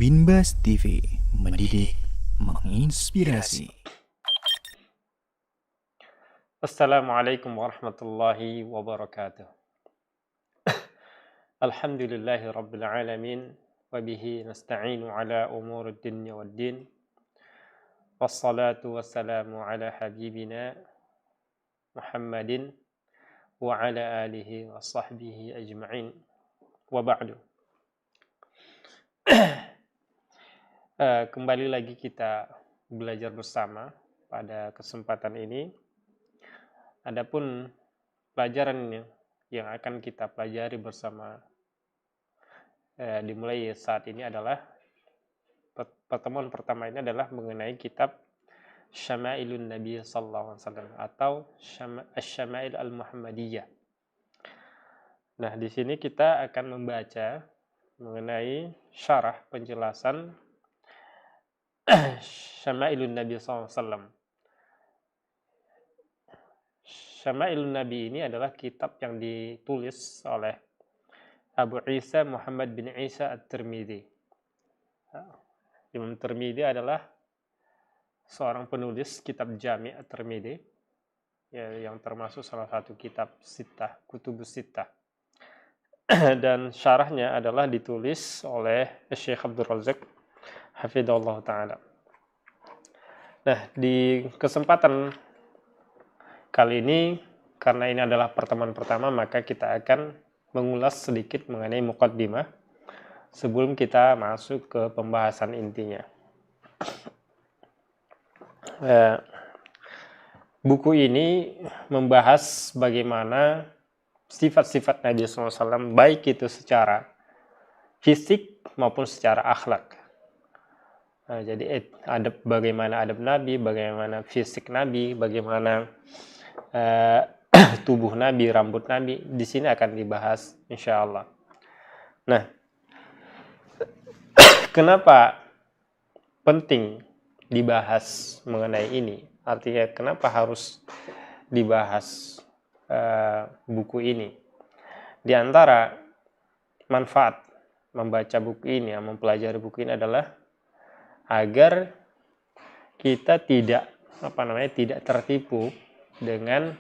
Binbas TV, mendidik, menginspirasi. Assalamualaikum warahmatullahi wabarakatuh. Alhamdulillahi rabbil alamin, wabihi nasta'inu ala umuri dunya waddin, wassalatu wassalamu ala habibina Muhammadin wa ala alihi wa sahbihi ajma'in, wa ba'du. Kembali lagi kita belajar bersama pada kesempatan ini. Adapun pelajaran yang akan kita pelajari bersama dimulai saat ini adalah pertemuan pertama ini adalah mengenai kitab Syama'ilun Nabi sallallahu alaihi wasallam atau Asy-Syama'il Al-Muhammadiyah. Nah, di sini kita akan membaca mengenai syarah penjelasan Syama'ilun Nabi sallallahu alaihi wasallam. Syama'ilun Nabi ini adalah kitab yang ditulis oleh Abu Isa Muhammad bin Isa At-Tirmidzi. Imam Tirmidzi adalah seorang penulis kitab Jami' At-Tirmidzi, yang termasuk salah satu kitab Sittah, Kutubus Sittah. Dan syarahnya adalah ditulis oleh Syekh Abdul Razak hafidhahullah ta'ala. Nah, di kesempatan kali ini, karena ini adalah pertemuan pertama, maka kita akan mengulas sedikit mengenai muqaddimah sebelum kita masuk ke pembahasan intinya. Buku ini membahas bagaimana sifat-sifat Nabi SAW, baik itu secara fisik maupun secara akhlak. Jadi bagaimana adab Nabi, bagaimana fisik Nabi, bagaimana tubuh Nabi, rambut Nabi, di sini akan dibahas insya Allah. Nah, kenapa penting dibahas mengenai ini? Artinya kenapa harus dibahas buku ini? Di antara manfaat membaca buku ini, mempelajari buku ini adalah agar kita tidak tertipu dengan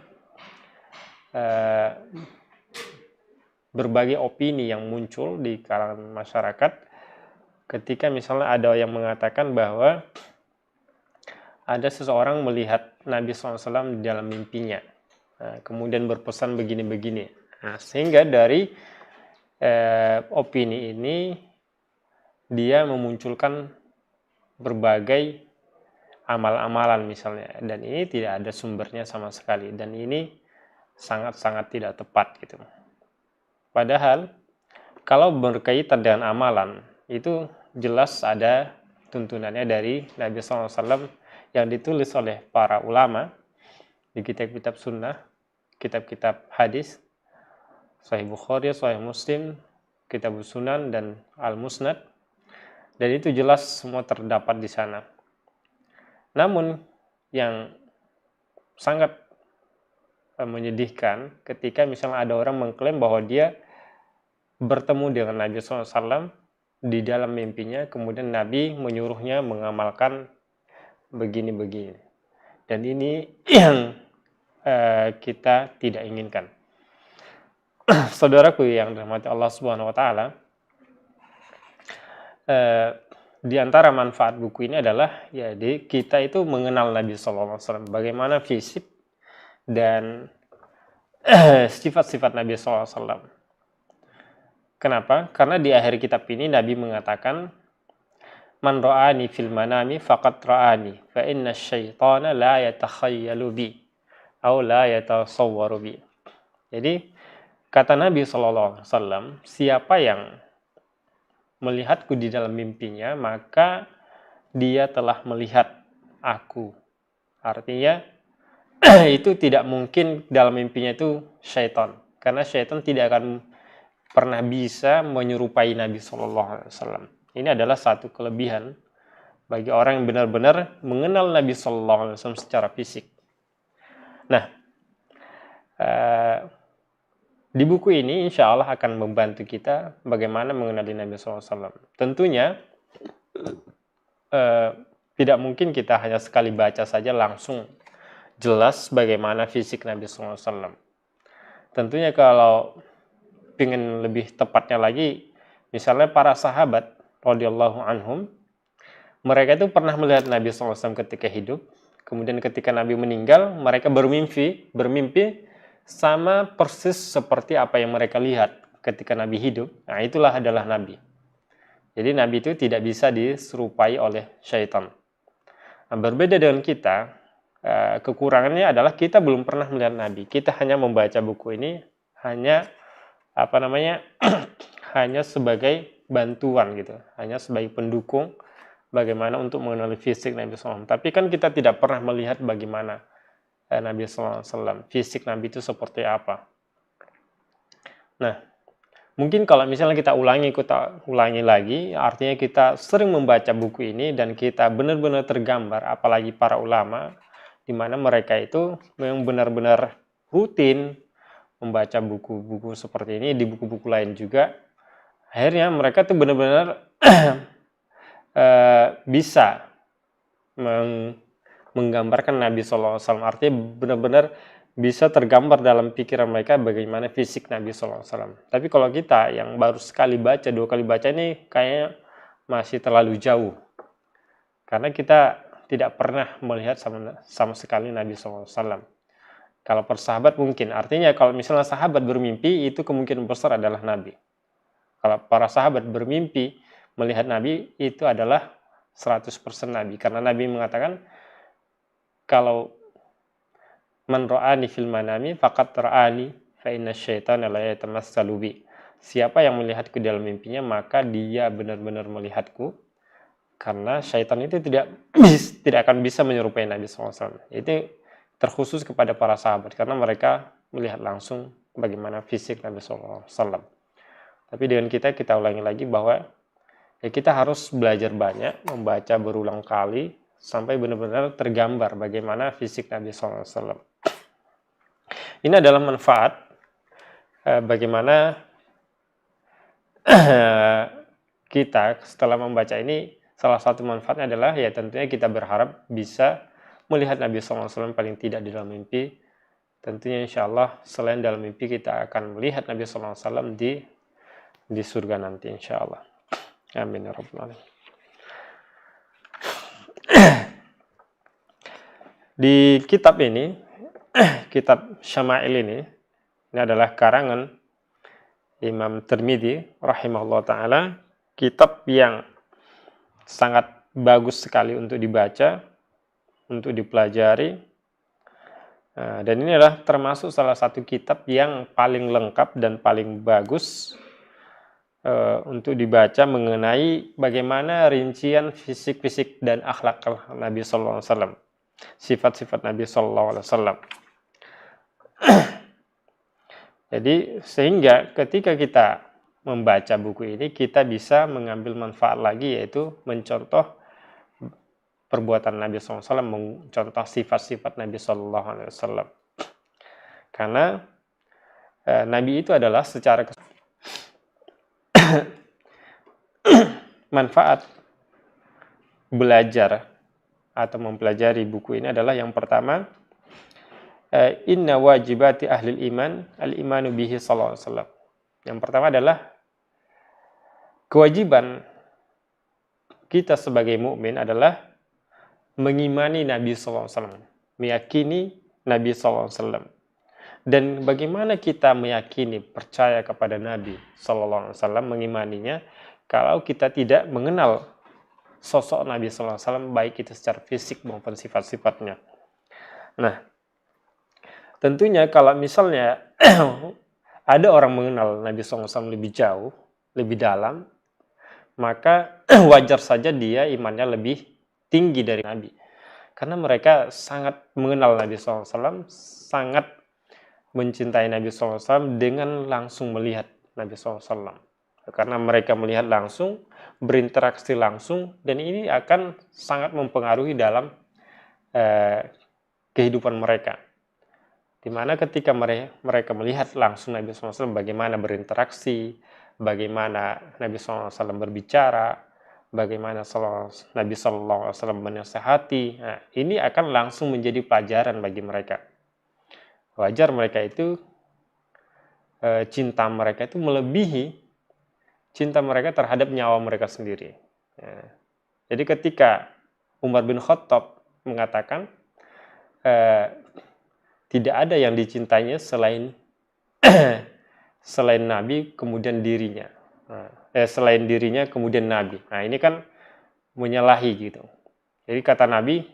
berbagai opini yang muncul di kalangan masyarakat ketika misalnya ada yang mengatakan bahwa ada seseorang melihat Nabi SAW di dalam mimpinya, kemudian berpesan begini-begini. Nah, sehingga dari opini ini dia memunculkan berbagai amal-amalan misalnya, dan ini tidak ada sumbernya sama sekali, dan ini sangat-sangat tidak tepat gitu. Padahal kalau berkaitan dengan amalan itu jelas ada tuntunannya dari Nabi SAW yang ditulis oleh para ulama di kitab-kitab sunnah, kitab-kitab hadis, Sahih Bukhari, Sahih Muslim, Kitab Sunan, dan Al-Musnad. Dan itu jelas semua terdapat di sana. Namun yang sangat menyedihkan ketika misalnya ada orang mengklaim bahwa dia bertemu dengan Nabi SAW di dalam mimpinya, kemudian Nabi menyuruhnya mengamalkan begini-begini. Dan ini yang kita tidak inginkan. Saudaraku yang dirahmati Allah Subhanahu wa taala, di antara manfaat buku ini adalah jadi kita itu mengenal Nabi SAW, bagaimana fisik dan sifat-sifat Nabi SAW. Kenapa? Karena di akhir kitab ini Nabi mengatakan, "Man ra'ani fil manami faqad ra'ani, fa inna syaitana la yatakhayyalu bi, atau la yatasawwaru bi." Jadi kata Nabi SAW, siapa yang melihatku di dalam mimpinya, maka dia telah melihat aku. Artinya itu tidak mungkin dalam mimpinya itu syaitan, karena syaitan tidak akan pernah bisa menyerupai Nabi SAW. Ini adalah satu kelebihan bagi orang yang benar-benar mengenal Nabi SAW secara fisik. Nah, di buku ini insya Allah akan membantu kita bagaimana mengenali Nabi SAW. Tentunya tidak mungkin kita hanya sekali baca saja langsung jelas bagaimana fisik Nabi SAW. Tentunya kalau ingin lebih tepatnya lagi, misalnya para sahabat radhiyallahu anhum, mereka itu pernah melihat Nabi SAW ketika hidup, kemudian ketika Nabi meninggal, mereka bermimpi sama persis seperti apa yang mereka lihat ketika Nabi hidup. Nah, itulah adalah Nabi. Jadi Nabi itu tidak bisa diserupai oleh syaitan. Nah, berbeda dengan kita, kekurangannya adalah kita belum pernah melihat Nabi. Kita hanya membaca buku ini hanya hanya sebagai bantuan gitu, hanya sebagai pendukung bagaimana untuk mengenali fisik Nabi SAW. Tapi kan kita tidak pernah melihat bagaimana Nabi SAW, fisik Nabi itu seperti apa. Nah, mungkin kalau misalnya kita ulangi lagi, artinya kita sering membaca buku ini dan kita benar-benar tergambar, apalagi para ulama, di mana mereka itu memang benar-benar rutin membaca buku-buku seperti ini, di buku-buku lain juga. Akhirnya mereka tuh benar-benar bisa menggambarkan Nabi SAW. Artinya benar-benar bisa tergambar dalam pikiran mereka bagaimana fisik Nabi SAW. Tapi kalau kita yang baru sekali baca, 2 kali baca ini kayaknya masih terlalu jauh. Karena kita tidak pernah melihat sama sekali Nabi SAW. Kalau persahabat mungkin, artinya kalau misalnya sahabat bermimpi, itu kemungkinan besar adalah Nabi. Kalau para sahabat bermimpi melihat Nabi, itu adalah 100% Nabi. Karena Nabi mengatakan, kalau man ra'ani fil manami faqad ra'ani fa inna syaitana la yatamassalu bi. Siapa yang melihatku dalam mimpinya, maka dia benar-benar melihatku. Karena syaitan itu tidak akan bisa menyerupai Nabi SAW. Itu terkhusus kepada para sahabat, karena mereka melihat langsung bagaimana fisik Nabi SAW. Tapi dengan kita ulangi lagi bahwa kita harus belajar banyak, membaca berulang kali, sampai benar-benar tergambar bagaimana fisik Nabi SAW. Ini adalah manfaat bagaimana kita setelah membaca ini, salah satu manfaatnya adalah ya tentunya kita berharap bisa melihat Nabi SAW paling tidak di dalam mimpi. Tentunya insya Allah selain dalam mimpi kita akan melihat Nabi SAW di surga nanti insya Allah. Amin ya rabbal alamin. Di kitab ini, kitab Syama'il ini adalah karangan Imam Tirmidzi rahimahullah ta'ala, kitab yang sangat bagus sekali untuk dibaca, untuk dipelajari, dan ini adalah termasuk salah satu kitab yang paling lengkap dan paling bagus untuk dibaca mengenai bagaimana rincian fisik-fisik dan akhlak Nabi SAW, sifat-sifat Nabi SAW. Jadi sehingga ketika kita membaca buku ini, kita bisa mengambil manfaat lagi, yaitu mencontoh perbuatan Nabi SAW, mencontoh sifat-sifat Nabi SAW. Karena Nabi itu adalah secara manfaat belajar atau mempelajari buku ini adalah yang pertama, inna wajibati ahlil iman al-imanu bihi sallallahu alaihi wasallam. Yang pertama adalah kewajiban kita sebagai mukmin adalah mengimani Nabi SAW, meyakini Nabi SAW. Dan bagaimana kita meyakini, percaya kepada Nabi SAW, mengimaninya, kalau kita tidak mengenal sosok Nabi SAW, baik itu secara fisik maupun sifat-sifatnya. Nah, tentunya kalau misalnya ada orang mengenal Nabi SAW lebih jauh, lebih dalam, maka wajar saja dia imannya lebih tinggi dari Nabi. Karena mereka sangat mengenal Nabi SAW, sangat mencintai Nabi SAW dengan langsung melihat Nabi SAW. Karena mereka melihat langsung, berinteraksi langsung, dan ini akan sangat mempengaruhi dalam kehidupan mereka. Dimana ketika mereka melihat langsung Nabi SAW bagaimana berinteraksi, bagaimana Nabi SAW berbicara, bagaimana Nabi Sallallahu Alaihi Wasallam menasehati. Nah, ini akan langsung menjadi pelajaran bagi mereka. Wajar mereka itu cinta mereka itu melebihi cinta mereka terhadap nyawa mereka sendiri. Ya. Jadi ketika Umar bin Khattab mengatakan tidak ada yang dicintainya selain selain Nabi kemudian dirinya. Selain dirinya kemudian Nabi. Nah, ini kan menyalahi gitu. Jadi kata Nabi,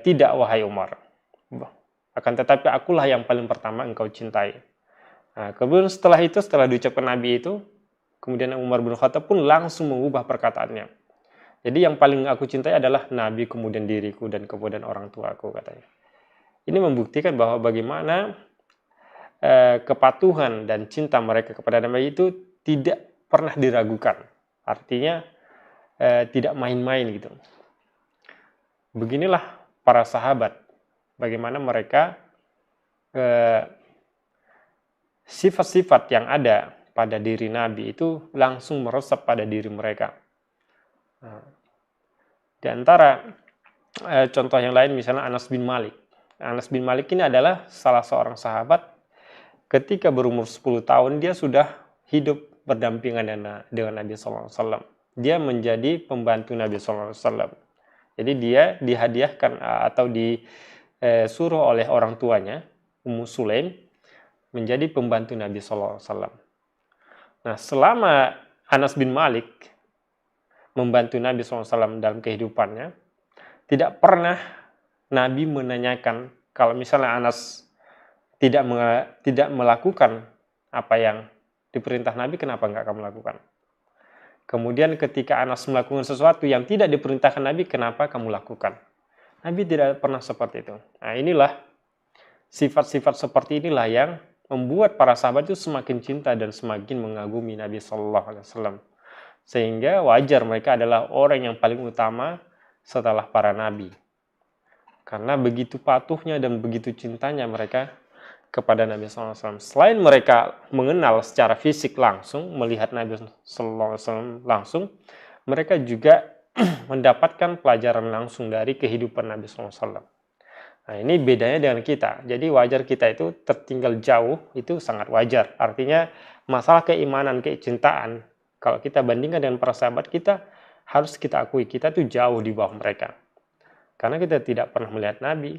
tidak wahai Umar. Akan tetapi akulah yang paling pertama engkau cintai. Nah, kemudian setelah itu, setelah diucapkan Nabi itu, kemudian Umar bin Khattab pun langsung mengubah perkataannya. Jadi yang paling aku cintai adalah Nabi, kemudian diriku, dan kemudian orang tuaku, katanya. Ini membuktikan bahwa bagaimana kepatuhan dan cinta mereka kepada Nabi itu tidak pernah diragukan. Artinya tidak main-main gitu. Beginilah para sahabat, bagaimana mereka sifat-sifat yang ada pada diri Nabi itu langsung meresap pada diri mereka. Di antara contoh yang lain misalnya Anas bin Malik. Anas bin Malik ini adalah salah seorang sahabat ketika berumur 10 tahun dia sudah hidup berdampingan dengan Nabi SAW. Dia menjadi pembantu Nabi SAW. Jadi dia dihadiahkan atau disuruh oleh orang tuanya, Ummu Sulaim, menjadi pembantu Nabi SAW. Nah, selama Anas bin Malik membantu Nabi SAW dalam kehidupannya, tidak pernah Nabi menanyakan, kalau misalnya Anas tidak melakukan apa yang diperintah Nabi, kenapa enggak kamu lakukan? Kemudian ketika Anas melakukan sesuatu yang tidak diperintahkan Nabi, kenapa kamu lakukan? Nabi tidak pernah seperti itu. Nah, inilah sifat-sifat seperti inilah yang membuat para sahabat itu semakin cinta dan semakin mengagumi Nabi Sallallahu Alaihi Wasallam. Sehingga wajar mereka adalah orang yang paling utama setelah para nabi. Karena begitu patuhnya dan begitu cintanya mereka kepada Nabi Sallallahu Alaihi Wasallam. Selain mereka mengenal secara fisik langsung, melihat Nabi Sallallahu Alaihi Wasallam langsung, mereka juga mendapatkan pelajaran langsung dari kehidupan Nabi Sallallahu Alaihi Wasallam. Nah, ini bedanya dengan kita. Jadi wajar kita itu tertinggal jauh, itu sangat wajar. Artinya masalah keimanan, kecintaan, kalau kita bandingkan dengan para sahabat, kita harus kita akui, kita tuh jauh di bawah mereka. Karena kita tidak pernah melihat Nabi.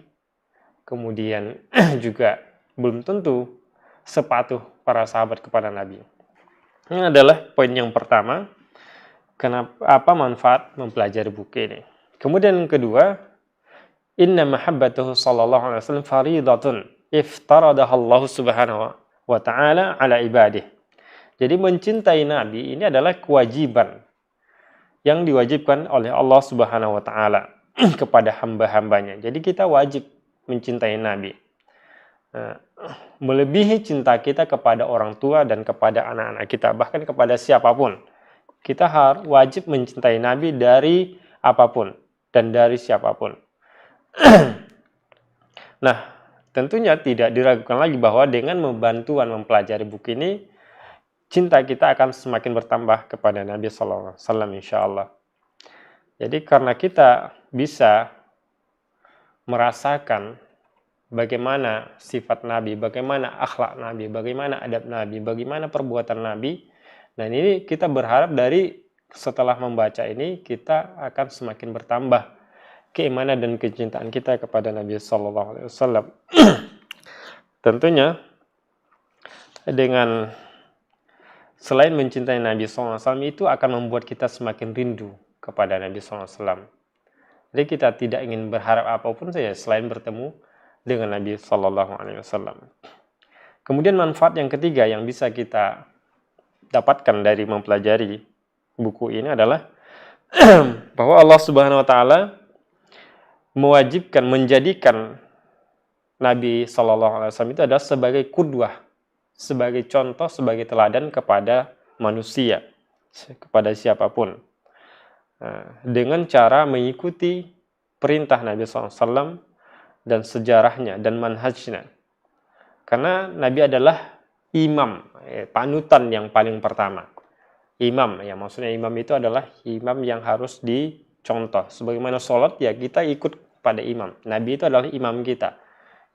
Kemudian juga belum tentu sepatuh para sahabat kepada Nabi. Ini adalah poin yang pertama. Apa manfaat mempelajari buku ini? Kemudian yang kedua, inna mahabbatahu sallallahu alaihi wasallam faridatun iftaradaha Allah subhanahu wa ta'ala ala ibadih. Jadi mencintai Nabi ini adalah kewajiban yang diwajibkan oleh Allah subhanahu wa ta'ala kepada hamba-hambanya. Jadi kita wajib mencintai Nabi. Melebihi cinta kita kepada orang tua dan kepada anak-anak kita, bahkan kepada siapapun. Kita harus wajib mencintai Nabi dari apapun dan dari siapapun. Nah, tentunya tidak diragukan lagi bahwa dengan membantuan mempelajari buku ini, cinta kita akan semakin bertambah kepada Nabi Sallallahu Alaihi Wasallam, insya Allah. Jadi karena kita bisa merasakan bagaimana sifat Nabi, bagaimana akhlak Nabi, bagaimana adab Nabi, bagaimana perbuatan Nabi, dan ini kita berharap dari setelah membaca ini kita akan semakin bertambah keimanan dan kecintaan kita kepada Nabi Sallallahu Alaihi Wasallam. Tentunya dengan selain mencintai Nabi Sallallahu Alaihi Wasallam itu akan membuat kita semakin rindu kepada Nabi Sallallahu Alaihi Wasallam. Jadi kita tidak ingin berharap apapun saja selain bertemu dengan Nabi Sallallahu Alaihi Wasallam. Kemudian manfaat yang ketiga yang bisa kita dapatkan dari mempelajari buku ini adalah bahwa Allah Subhanahu Wa Taala mewajibkan, menjadikan Nabi Sallallahu Alaihi Wasallam itu adalah sebagai qudwah, sebagai contoh, sebagai teladan kepada manusia, kepada siapapun. Dengan cara mengikuti perintah Nabi Sallallahu Alaihi Wasallam dan sejarahnya dan manhajnya. Karena Nabi adalah imam, panutan yang paling pertama. imam. Ya, maksudnya imam itu adalah imam yang harus dicontoh. Sebagaimana sholat, ya kita ikut pada imam. Nabi itu adalah imam kita.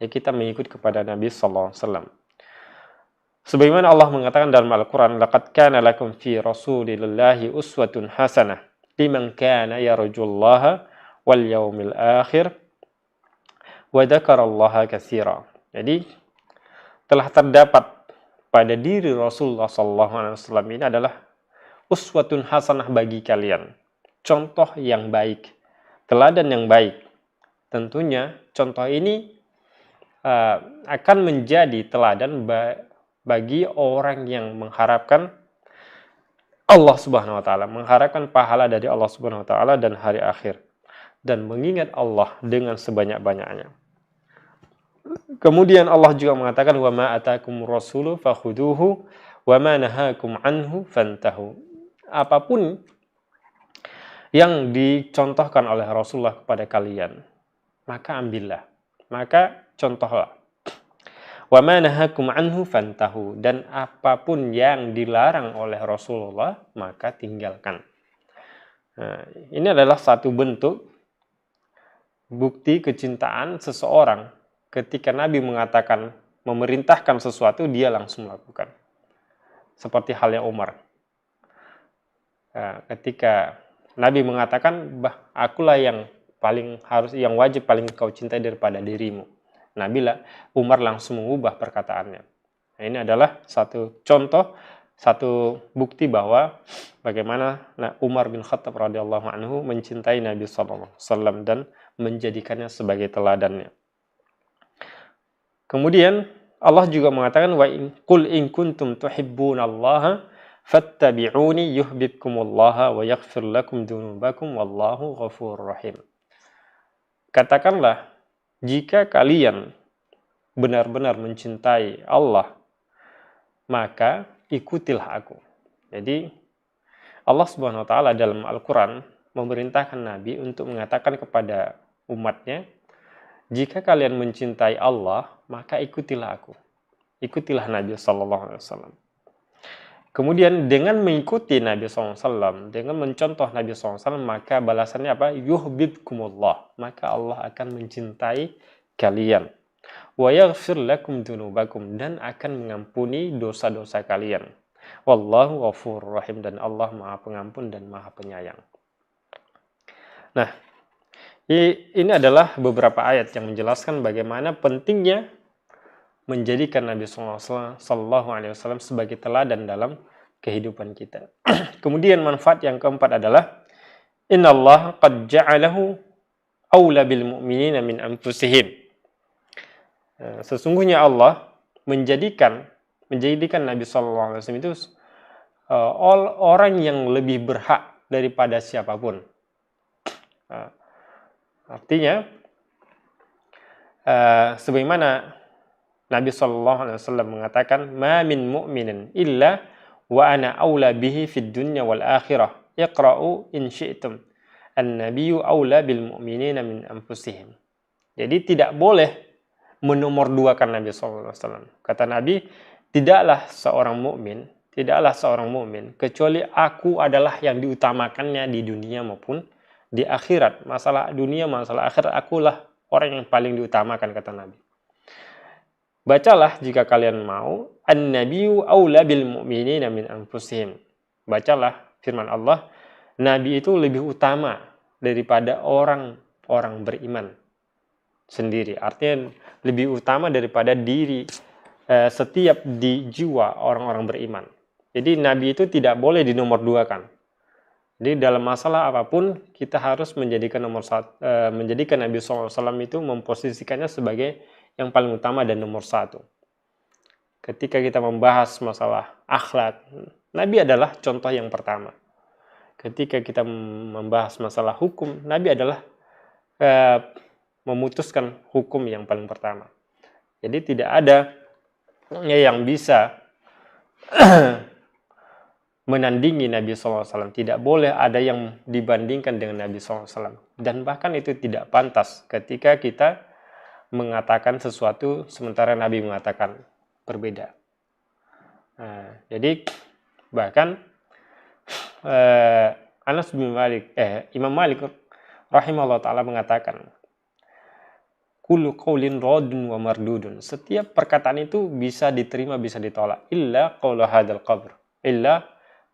Ya, kita mengikut kepada Nabi sallallahu alaihi wasallam. Sebagaimana Allah mengatakan dalam Al-Quran, laqad kana lakum fi rasulillahi uswatun hasanah liman kana yarjullaha wal yaumil akhir wa dzakarallaha katsira. Jadi telah terdapat pada diri Rasulullah sallallahu alaihi wasallam ini adalah uswatun hasanah bagi kalian. Contoh yang baik, teladan yang baik. Tentunya contoh ini akan menjadi teladan bagi orang yang mengharapkan Allah Subhanahu wa taala, mengharapkan pahala dari Allah Subhanahu wa taala dan hari akhir, dan mengingat Allah dengan sebanyak-banyaknya. Kemudian Allah juga mengatakan, wa ma atakum rasulu fakhuduhu wa ma nahakum anhu fantahu. Apapun yang dicontohkan oleh Rasulullah kepada kalian, maka ambillah, maka contohlah. Wa ma nahakum anhu fantahu, dan apapun yang dilarang oleh Rasulullah maka tinggalkan. Nah, ini adalah satu bentuk bukti kecintaan seseorang ketika Nabi mengatakan, memerintahkan sesuatu, dia langsung melakukan. Seperti halnya Umar. Nah, ketika Nabi mengatakan, akulah yang yang wajib paling kau cintai daripada dirimu. Umar langsung mengubah perkataannya. Nah, ini adalah satu contoh, satu bukti bahwa bagaimana Umar bin Khattab radhiyallahu anhu mencintai Nabi sallallahu alaihi wasallam dan menjadikannya sebagai teladannya. Kemudian Allah juga mengatakan, wa qul in kuntum tuhibbunallaha fattabi'uni yuhibbukumullah wa yaghfir lakum dzunubakum wallahu ghafurur rahim. Katakanlah, jika kalian benar-benar mencintai Allah, maka ikutilah aku. Jadi Allah Subhanahu wa taala dalam Al-Qur'an memerintahkan Nabi untuk mengatakan kepada umatnya, jika kalian mencintai Allah, maka ikutilah aku. Ikutilah Nabi sallallahu alaihi wasallam. Kemudian dengan mengikuti Nabi SAW, dengan mencontoh Nabi SAW, maka balasannya apa? Yuhibbukumullah. Maka Allah akan mencintai kalian. Wa yaghfir lakum dzunubakum, dan akan mengampuni dosa-dosa kalian. Wallahu ghafurur rahim, dan Allah Maha Pengampun dan Maha Penyayang. Nah, ini adalah beberapa ayat yang menjelaskan bagaimana pentingnya menjadikan Nabi Sallallahu Alaihi Wasallam sebagai teladan dalam kehidupan kita. Kemudian manfaat yang keempat adalah innallaha qad ja'alahu aula bil mu'minina min anfusihim. Sesungguhnya Allah menjadikan Nabi Sallallahu Alaihi Wasallam itu orang yang lebih berhak daripada siapapun. Artinya sebagaimana Nabi SAW mengatakan, ma min mu'minin illa wa ana awla bihi fid dunya wal akhirah. Iqra'u in syi'tum. An-nabiyyu awla bil mu'minina min anfusihim. Jadi tidak boleh menomorduakan Nabi SAW. Kata Nabi, tidaklah seorang mukmin kecuali aku adalah yang diutamakannya di dunia maupun di akhirat. Masalah dunia, masalah akhirat, akulah orang yang paling diutamakan, kata Nabi. Bacalah jika kalian mau, an-nabiyyu aula bil mu'minina min anfusihim. Bacalah firman Allah, Nabi itu lebih utama daripada orang-orang beriman sendiri. Artinya lebih utama daripada diri setiap di jiwa orang-orang beriman. Jadi Nabi itu tidak boleh dinomorduakan. Jadi dalam masalah apapun kita harus menjadikan Nabi SAW itu memposisikannya sebagai yang paling utama dan nomor satu. Ketika kita membahas masalah akhlak, Nabi adalah contoh yang pertama. Ketika kita membahas masalah hukum, Nabi adalah memutuskan hukum yang paling pertama. Jadi tidak ada yang bisa menandingi Nabi SAW. Tidak boleh ada yang dibandingkan dengan Nabi SAW. Dan bahkan itu tidak pantas ketika kita mengatakan sesuatu sementara Nabi mengatakan berbeda. Nah, jadi bahkan Imam Malik rahimahullah taala mengatakan, kullu qaulin radun wa mardudun. Setiap perkataan itu bisa diterima, bisa ditolak. Illa qaula hadzal qabr. Illa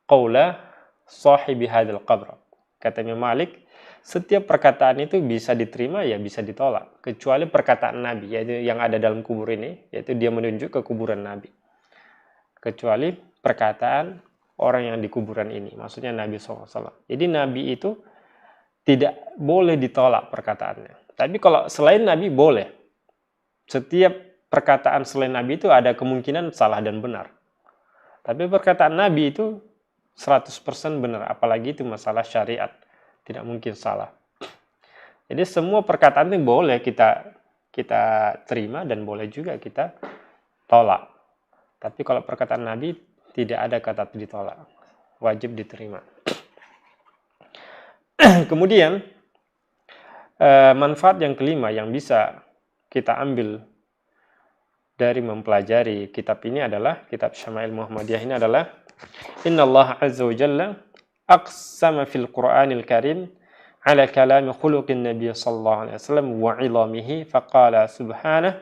qaula sahibi hadzal qabr. Kata Imam Malik, setiap perkataan itu bisa diterima, ya bisa ditolak. Kecuali perkataan Nabi, yaitu yang ada dalam kubur ini, yaitu dia menunjuk ke kuburan Nabi. Kecuali perkataan orang yang di kuburan ini, maksudnya Nabi SAW. Jadi Nabi itu tidak boleh ditolak perkataannya. Tapi kalau selain Nabi boleh. Setiap perkataan selain Nabi itu ada kemungkinan salah dan benar. Tapi perkataan Nabi itu 100% benar, apalagi itu masalah syariat. Tidak mungkin salah. Jadi semua perkataan itu boleh kita terima dan boleh juga kita tolak. Tapi kalau perkataan Nabi tidak ada kata ditolak. Wajib diterima. Kemudian manfaat yang kelima yang bisa kita ambil dari mempelajari kitab ini adalah kitab Syama'il Muhammadiyah ini adalah Innallaha azza wa jalla aqsama fil Qur'anil Karim ala kalami khuluqin Nabi sallallahu alaihi wasallam wa 'ilamihi faqala subhanahu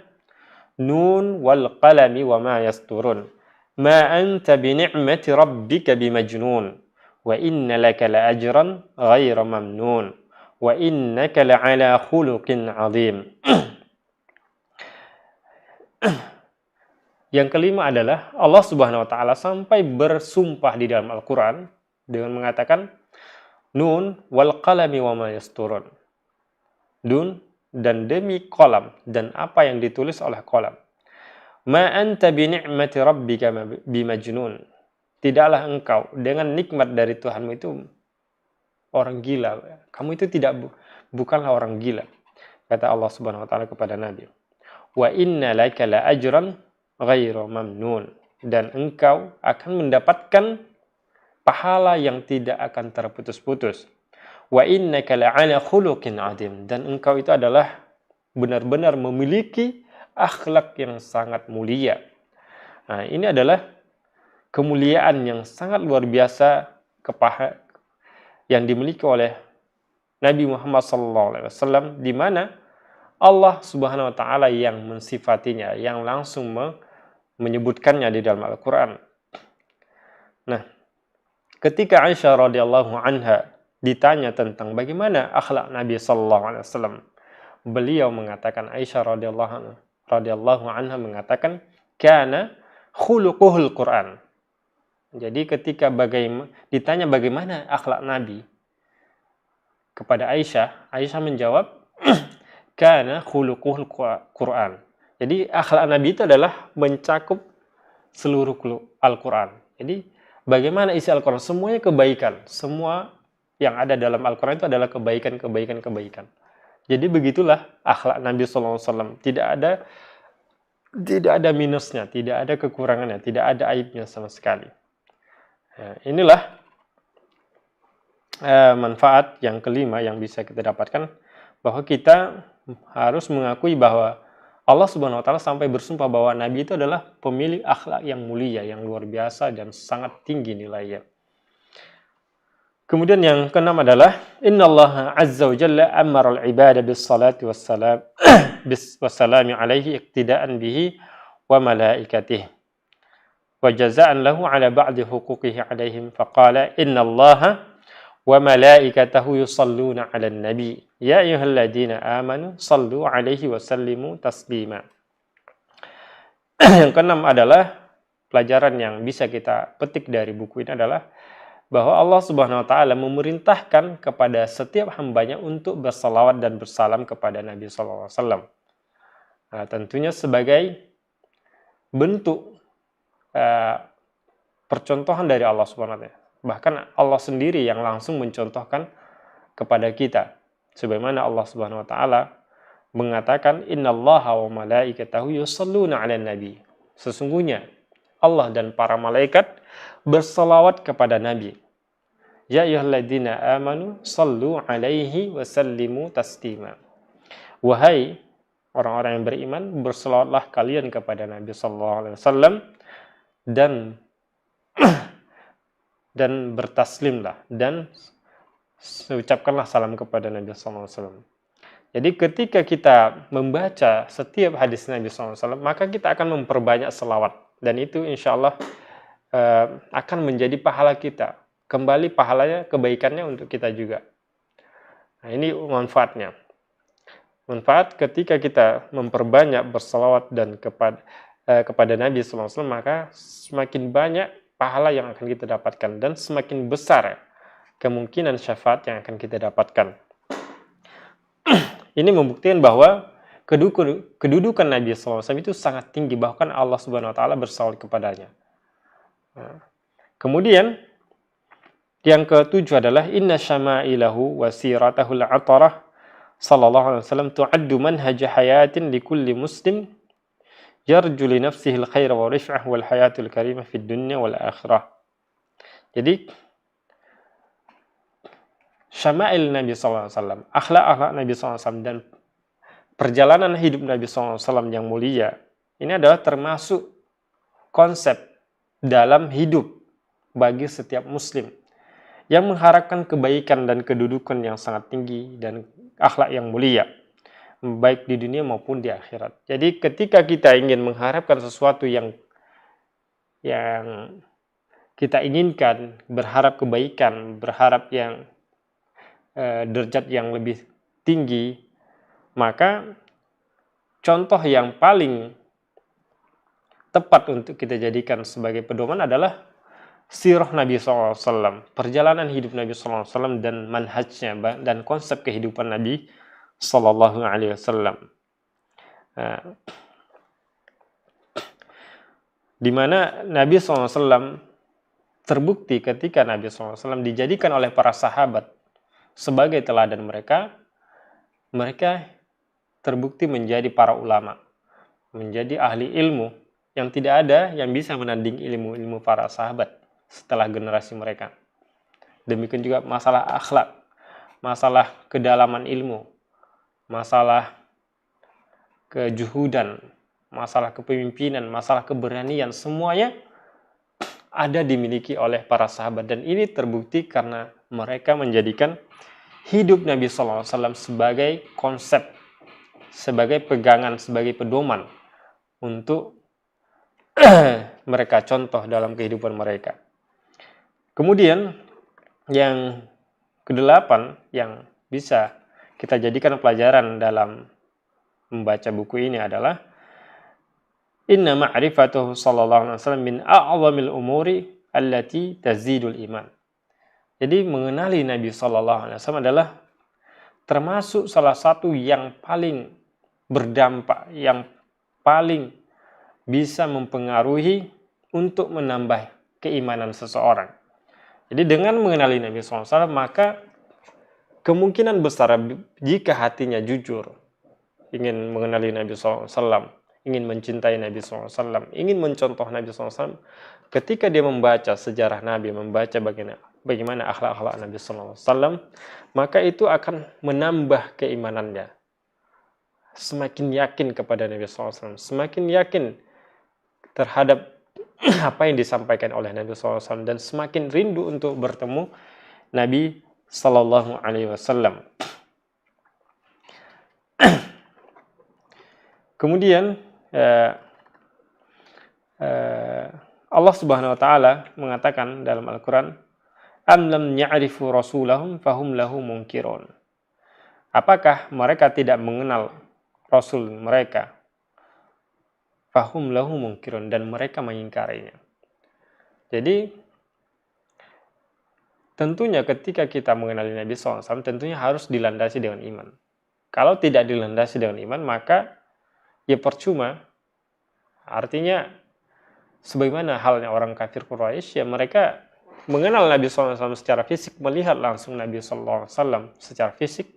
nun wal qalami wa ma yasturun ma anta bi ni'mati rabbika bimajnun wa inna laka la ajran ghaira mamnun wa innaka la'ala khuluqin 'adzim. Yang kelima adalah Allah Subhanahu wa taala sampai bersumpah di dalam Al-Qur'an dengan mengatakan nun wal qalami wa ma yasturun. Nun dan demi kolam dan apa yang ditulis oleh kolam. Ma anta bi ni'mati rabbika bimajnun. Tidaklah engkau dengan nikmat dari Tuhanmu itu orang gila. Kamu itu bukanlah orang gila. Kata Allah Subhanahu wa taala kepada Nabi. Wa inna laka la ajran ghairu mamnun. Dan engkau akan mendapatkan pahala yang tidak akan terputus-putus. Wa innaka la'ala khuluqin 'adzim. Dan engkau itu adalah benar-benar memiliki akhlak yang sangat mulia. Nah, ini adalah kemuliaan yang sangat luar biasa yang dimiliki oleh Nabi Muhammad SAW, di mana Allah Subhanahu wa taala yang mensifatinya, yang langsung menyebutkannya di dalam Al-Qur'an. Nah, ketika Aisyah radhiyallahu anha ditanya tentang bagaimana akhlak Nabi SAW, beliau mengatakan, Aisyah radhiyallahu anha mengatakan, kana khuluquhul Qur'an. Jadi ketika ditanya bagaimana akhlak Nabi kepada Aisyah, Aisyah menjawab, kana khuluquhul Qur'an. Jadi akhlak Nabi itu adalah mencakup seluruh Al-Qur'an. Jadi bagaimana isi Al-Qur'an? Semuanya kebaikan. Semua yang ada dalam Al-Qur'an itu adalah kebaikan. Jadi begitulah akhlak Nabi SAW. Tidak ada minusnya, tidak ada kekurangannya, tidak ada aibnya sama sekali. Nah, inilah manfaat yang kelima yang bisa kita dapatkan, bahwa kita harus mengakui bahwa Allah Subhanahu wa taala sampai bersumpah bahwa Nabi itu adalah pemilik akhlak yang mulia, yang luar biasa dan sangat tinggi nilainya. Kemudian yang keenam adalah Innallaha azza wa jalla amara al-ibada bis salati wassalami alaihi iqtida'an bihi wa malaikatihi wa jazaan lahu ala ba'di huquqihi alaihim faqala innallaha wa malaikatahu yusalluna 'alan nabi ya ayyuhalladzina amanu sallu 'alaihi wa sallimu taslima. Yang keenam adalah pelajaran yang bisa kita petik dari buku ini adalah bahwa Allah Subhanahu wa taala memerintahkan kepada setiap hambanya untuk bersalawat dan bersalam kepada Nabi sallallahu alaihi wasallam. Nah, tentunya sebagai bentuk percontohan dari Allah Subhanahu wa taala. Bahkan Allah sendiri yang langsung mencontohkan kepada kita. Sebagaimana Allah Subhanahu wa taala mengatakan innallaha wa malaikatahu yusalluna 'alan nabi. Sesungguhnya Allah dan para malaikat bersalawat kepada Nabi. Ya ayyuhalladzina amanu sallu 'alaihi wa sallimu taslima. Wahai orang-orang yang beriman, bersalawatlah kalian kepada Nabi sallallahu alaihi wasallam dan dan bertaslimlah dan ucapkanlah salam kepada Nabi SAW. Jadi ketika kita membaca setiap hadis Nabi SAW, maka kita akan memperbanyak selawat. Dan itu insya Allah akan menjadi pahala kita. Kembali pahalanya, kebaikannya untuk kita juga. Nah, ini manfaatnya. Manfaat ketika kita memperbanyak berselawat dan kepada Nabi SAW, maka semakin banyak pahala yang akan kita dapatkan. Dan semakin besar kemungkinan syafaat yang akan kita dapatkan. Ini membuktikan bahwa kedudukan Nabi SAW itu sangat tinggi, bahkan Allah Subhanahu Wa Taala bersalawat kepadanya. Nah, kemudian yang ketujuh adalah inna syama'ilahu wa siratahul atarah sallallahu alaihi wasallam tu'addu manhaj hayatin likulli muslim yarju li nafsihi al-khair wa rif'ah wal hayatul karimah fid dunya wal akhirah. Jadi syama'il Nabi SAW, akhlak-akhlak Nabi SAW, dan perjalanan hidup Nabi SAW yang mulia, ini adalah termasuk konsep dalam hidup bagi setiap muslim yang mengharapkan kebaikan dan kedudukan yang sangat tinggi dan akhlak yang mulia, baik di dunia maupun di akhirat. Jadi ketika kita ingin mengharapkan sesuatu yang kita inginkan, berharap kebaikan, berharap yang derajat yang lebih tinggi, maka contoh yang paling tepat untuk kita jadikan sebagai pedoman adalah sirah Nabi SAW, perjalanan hidup Nabi SAW dan manhajnya dan konsep kehidupan Nabi SAW. Di mana Nabi SAW terbukti ketika Nabi SAW dijadikan oleh para sahabat sebagai teladan mereka terbukti menjadi para ulama, menjadi ahli ilmu yang tidak ada yang bisa menanding ilmu-ilmu para sahabat setelah generasi mereka. Demikian juga masalah akhlak, masalah kedalaman ilmu, masalah kejuhudan, masalah kepemimpinan, masalah keberanian, semuanya ada dimiliki oleh para sahabat. Dan ini terbukti karena mereka menjadikan hidup Nabi SAW sebagai konsep, sebagai pegangan, sebagai pedoman untuk mereka contoh dalam kehidupan mereka. Kemudian yang kedelapan yang bisa kita jadikan pelajaran dalam membaca buku ini adalah inna ma'rifatuhu sallallahu alaihi wasallam min a'zamil umuri allati tazidul iman. Jadi mengenali Nabi sallallahu alaihi wasallam adalah termasuk salah satu yang paling berdampak, yang paling bisa mempengaruhi untuk menambah keimanan seseorang. Jadi dengan mengenali Nabi SAW, maka kemungkinan besar jika hatinya jujur, ingin mengenali Nabi SAW, ingin mencintai Nabi SAW, ingin mencontoh Nabi SAW, ketika dia membaca sejarah Nabi, membaca bagaimana akhlak-akhlak Nabi SAW, maka itu akan menambah keimanannya. Semakin yakin kepada Nabi SAW, semakin yakin terhadap apa yang disampaikan oleh Nabi SAW, dan semakin rindu untuk bertemu Nabi Sallallahu Alaihi Wasallam. Kemudian Allah Subhanahu Wa Taala mengatakan dalam Al-Quran, Am lam ya'rifu rasulahum fahum lahu munkirun. Apakah mereka tidak mengenal Rasul mereka? Fahum lahu munkirun, dan mereka mengingkarinya. Jadi tentunya ketika kita mengenali Nabi SAW, tentunya harus dilandasi dengan iman. Kalau tidak dilandasi dengan iman, maka ya percuma. Artinya sebagaimana halnya orang kafir Quraisy, ya mereka mengenal Nabi SAW secara fisik, melihat langsung Nabi SAW secara fisik,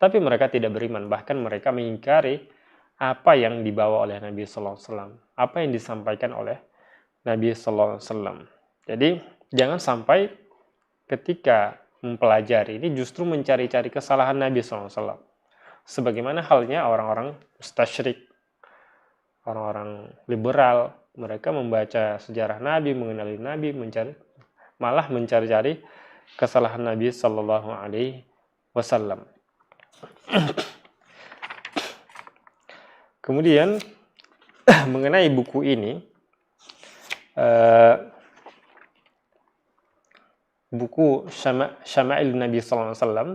tapi mereka tidak beriman. Bahkan mereka mengingkari apa yang dibawa oleh Nabi SAW, apa yang disampaikan oleh Nabi SAW. Jadi jangan sampai ketika mempelajari ini justru mencari-cari kesalahan Nabi SAW. Sebagaimana halnya orang-orang mustasyrik, orang-orang liberal, mereka membaca sejarah Nabi, mengenali Nabi, malah mencari-cari kesalahan Nabi Shallallahu Alaihi Wasallam. Kemudian mengenai buku ini, buku Syama'il Nabi Sallallahu Alaihi Wasallam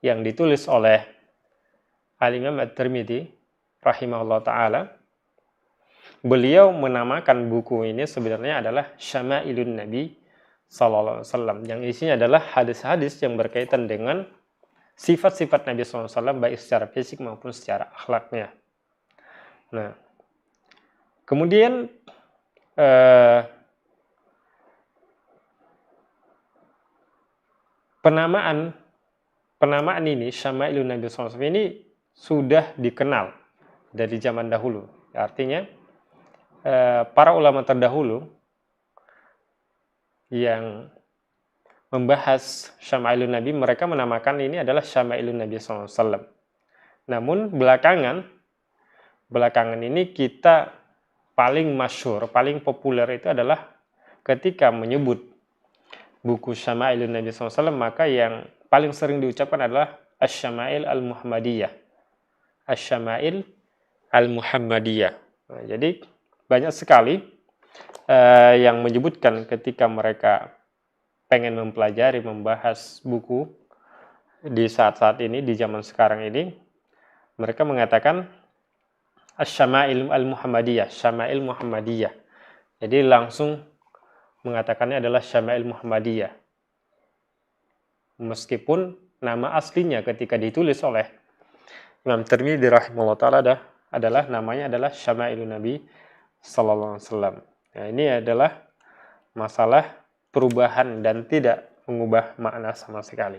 yang ditulis oleh Al-Imam At-Tirmidzi rahimahullah ta'ala, beliau menamakan buku ini sebenarnya adalah Syama'ilun Nabi Sallallahu Alaihi Wasallam, yang isinya adalah hadis-hadis yang berkaitan dengan sifat-sifat Nabi Sallallahu Alaihi Wasallam baik secara fisik maupun secara akhlaknya. Nah, kemudian penamaan ini Syama'ilun Nabi Sallallahu Alaihi Wasallam ini sudah dikenal dari zaman dahulu. Artinya para ulama terdahulu yang membahas Syama'ilun Nabi, mereka menamakan ini adalah Syama'ilun Nabi Sallallahu Alaihi Wasallam. Namun belakangan ini kita paling masyhur, paling populer itu adalah ketika menyebut buku Syama'ilun Nabi Sallallahu Alaihi Wasallam, maka yang paling sering diucapkan adalah Asy-Syama'il Al-Muhammadiyah. Asy-Syama'il Al-Muhammadiyah. Nah, jadi banyak sekali yang menyebutkan ketika mereka pengen mempelajari, membahas buku di saat-saat ini, di zaman sekarang ini, mereka mengatakan Asy-Syama'il Al-Muhammadiyah, Syama'il Muhammadiyah. Jadi langsung mengatakannya adalah Syama'il Muhammadiyah. Meskipun nama aslinya ketika ditulis oleh Imam Tirmidzi rahimahullah ta'ala adalah namanya adalah Syama'ilun Nabi Sallallahu Alaihi Wasallam. Nah, ini adalah masalah perubahan dan tidak mengubah makna sama sekali.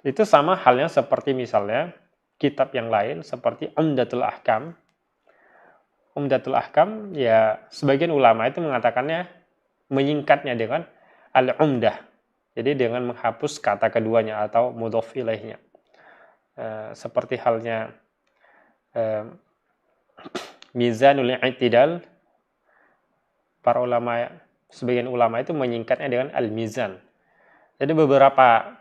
Itu sama halnya seperti misalnya kitab yang lain seperti Umdatul Ahkam. Umdatul Ahkam, ya sebagian ulama itu mengatakannya, menyingkatnya dengan Al-Umdah. Jadi dengan menghapus kata keduanya atau mudhof ilaihnya. Seperti halnya Mizanul I'tidal, para ulama, sebagian ulama itu menyingkatnya dengan Al-Mizan. Jadi beberapa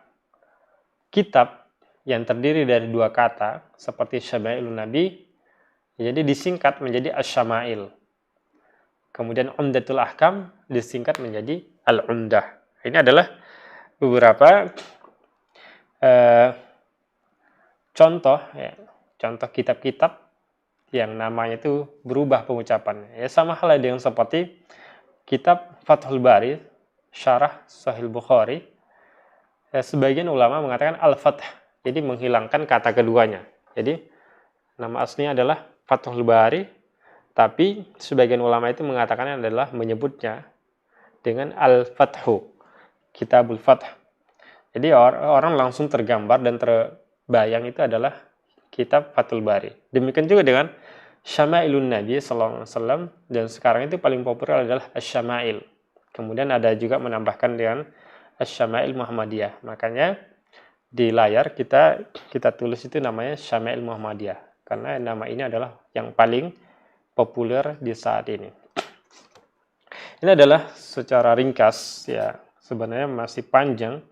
kitab yang terdiri dari dua kata seperti Syama'ilun Nabi, jadi disingkat menjadi Asy-Syama'il. Kemudian Umdatul Ahkam disingkat menjadi Al-Umdah. Ini adalah beberapa contoh kitab-kitab yang namanya itu berubah pengucapannya. Ya, sama halnya dengan seperti kitab Fathul Bari, Syarah Sahih Bukhari. Sebagian ulama mengatakan Al-Fath, jadi menghilangkan kata keduanya. Jadi nama aslinya adalah Fathul Bari, tapi sebagian ulama itu mengatakannya adalah menyebutnya dengan Al-Fathu, Kitabul Fath. Jadi orang langsung tergambar dan terbayang itu adalah kitab Fathul Bari. Demikian juga dengan Syama'ilun Nabi Sallallahu Alaihi Wasallam, dan sekarang itu paling populer adalah Asy-Syama'il. Kemudian ada juga menambahkan dengan Asy-Syama'il Muhammadiyah. Makanya di layar kita tulis itu namanya Syama'il Muhammadiyah, karena nama ini adalah yang paling populer di saat ini. Ini adalah secara ringkas, ya sebenarnya masih panjang.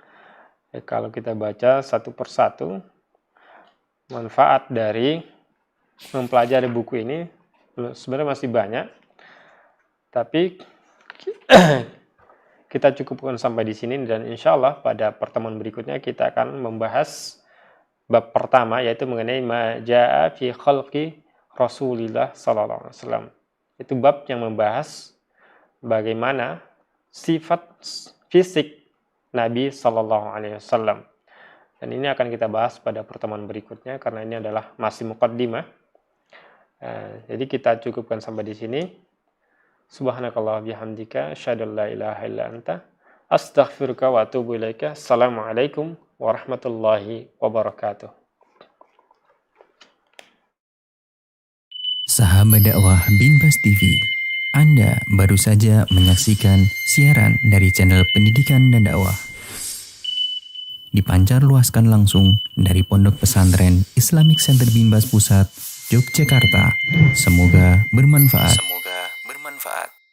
Kalau kita baca satu persatu, manfaat dari mempelajari buku ini sebenarnya masih banyak. Tapi kita cukupkan sampai di sini, dan insya Allah pada pertemuan berikutnya kita akan membahas bab pertama, yaitu mengenai ma jaa fi khalqi Rasulillah sallallahu alaihi wasallam. Itu bab yang membahas bagaimana sifat fisik Nabi sallallahu alaihi wasallam. Dan ini akan kita bahas pada pertemuan berikutnya karena ini adalah masih muqaddimah. Jadi kita cukupkan sampai di sini. Subhanakallah bihamdika asyhadu an la ilaha illa anta astaghfiruka wa atubu ilaika. Assalamualaikum warahmatullahi wabarakatuh. Sahabat dakwah Binbas TV, Anda baru saja menyaksikan siaran dari channel pendidikan dan dakwah. Dipancar luaskan langsung dari Pondok Pesantren Islamic Center Binbas Pusat, Yogyakarta. Semoga bermanfaat.